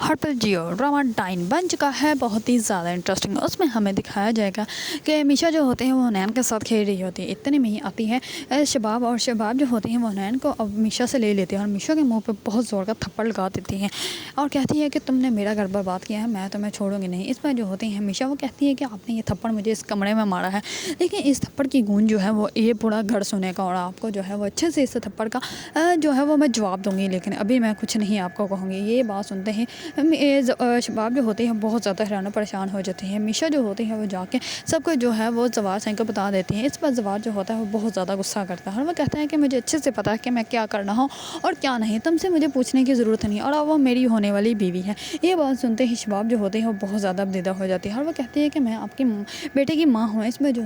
ہر پل Jio drama 9 بن چکا ہے، بہت ہی زیادہ انٹرسٹنگ۔ اس میں ہمیں دکھایا جائے گا کہ میشا جو ہوتے ہیں وہ حنین کے ساتھ کھیل رہی ہوتی ہے، اتنے میں ہی آتی ہے شباب، اور شباب جو ہوتے ہیں وہ حنین کو اب میشا سے لے لیتے ہیں اور میشا کے منہ پہ بہت زور کا تھپڑ لگا دیتی ہیں اور کہتی ہے کہ تم نے میرا گھر برباد کیا ہے، میں تمہیں چھوڑوں گی نہیں۔ اس میں جو ہوتے ہیں میشا وہ کہتی ہے کہ آپ نے یہ تھپڑ مجھے اس کمرے میں مارا ہے، لیکن اس تھپڑ کی گونج جو ہے وہ یہ پورا گھر سنے گا اور آپ کو جو ہے وہ اچھے سے اس تھپڑ کا جو ہے وہ میں جواب دوں گی، لیکن ابھی میں کچھ نہیں آپ کو کہوں گی۔ یہ بات سنتے ہیں شباب جو ہوتے ہیں بہت زیادہ حیران و پریشان ہو جاتے ہیں۔ میشا جو ہوتے ہیں وہ جا کے سب کو جو ہے وہ زوار سائن کو بتا دیتی ہیں۔ اس پر زوار جو ہوتا ہے وہ بہت زیادہ غصہ کرتا ہے اور وہ کہتا ہے کہ مجھے اچھے سے پتا ہے کہ میں کیا کر رہا ہوں اور کیا نہیں، تم سے مجھے پوچھنے کی ضرورت نہیں، اور اب وہ میری ہونے والی بیوی ہے۔ یہ بات سنتے ہی شباب جو ہوتے ہیں وہ بہت زیادہ بدیدہ ہو جاتی ہے اور وہ کہتی ہے کہ میں آپ کے بیٹے کی ماں ہوں۔ اس میں جو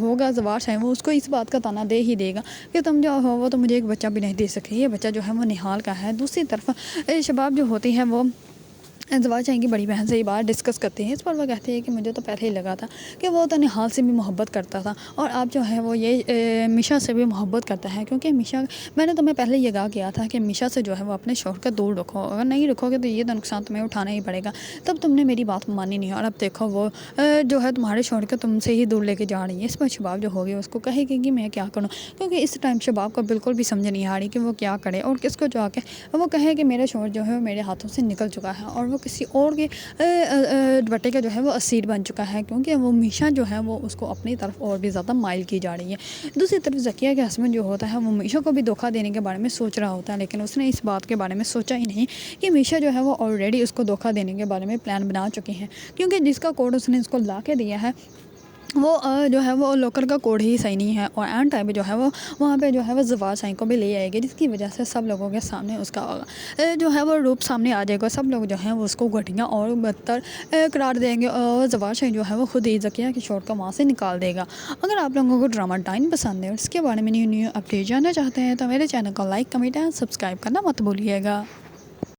ہوگا زوار سائن وہ اس کو اس بات کا تانا دے ہی دے گا کہ تم جو ہو وہ تو مجھے ایک بچہ بھی نہیں دے سکتی، یہ بچہ جو ہے وہ نہال کا ہے۔ دوسری طرف شباب جو ہوتی ہے وہ زوار شاہین کی بڑی بہن سے یہ بات ڈسکس کرتے ہیں۔ اس پر وہ کہتے ہیں کہ مجھے تو پہلے ہی لگا تھا کہ وہ تو نہال سے بھی محبت کرتا تھا اور آپ جو ہے وہ یہ میشا سے بھی محبت کرتا ہے، کیونکہ میشا، میں نے تمہیں پہلے یہ کہا کیا تھا کہ میشا سے جو ہے وہ اپنے شوہر کا دور رکھو، اگر نہیں رکھو گے تو یہ نقصان تمہیں اٹھانا ہی پڑے گا۔ تب تم نے میری بات مانی نہیں اور اب دیکھو وہ جو ہے تمہارے شوہر کا تم سے ہی دور لے کے جا رہی ہے۔ اس پر شباب جو ہوگی اس کو کہے گی کہ میں کیا کروں، کیونکہ اس ٹائم شباب کو بالکل بھی سمجھ نہیں آ رہی کہ وہ کیا کرے اور کس کو جا کے وہ کہے کہ میرا شوہر جو ہے میرے ہاتھوں سے نکل چکا ہے اور وہ کسی اور کے دوپٹے کا جو ہے وہ اسیر بن چکا ہے، کیونکہ وہ میشا جو ہے وہ اس کو اپنی طرف اور بھی زیادہ مائل کی جا رہی ہے۔ دوسری طرف ذکیہ کے ہسبینڈ جو ہوتا ہے وہ میشا کو بھی دھوکہ دینے کے بارے میں سوچ رہا ہوتا ہے، لیکن اس نے اس بات کے بارے میں سوچا ہی نہیں کہ میشا جو ہے وہ آلریڈی اس کو دھوکہ دینے کے بارے میں پلان بنا چکی ہیں، کیونکہ جس کا کوڈ اس نے اس کو لا کے دیا ہے وہ جو ہے وہ لوکر کا کوڈ ہی صحیح نہیں ہے، اور اینڈ ٹائم پہ جو ہے وہ وہاں پہ جو ہے وہ زوار سائن کو بھی لے آئے گی، جس کی وجہ سے سب لوگوں کے سامنے اس کا جو ہے وہ روپ سامنے آ جائے گا۔ سب لوگ جو ہیں وہ اس کو گھٹیا اور بدتر قرار دیں گے اور زوار سائن جو ہے وہ خود ہی ذکیہ کے شوہر کو وہاں سے نکال دے گا۔ اگر آپ لوگوں کو ڈرامہ 9 پسند ہے اور اس کے بارے میں نیو اپڈیٹ جاننا چاہتے ہیں تو میرے چینل کو لائک، کمنٹ اور سبسکرائب کرنا مت بھولیے گا۔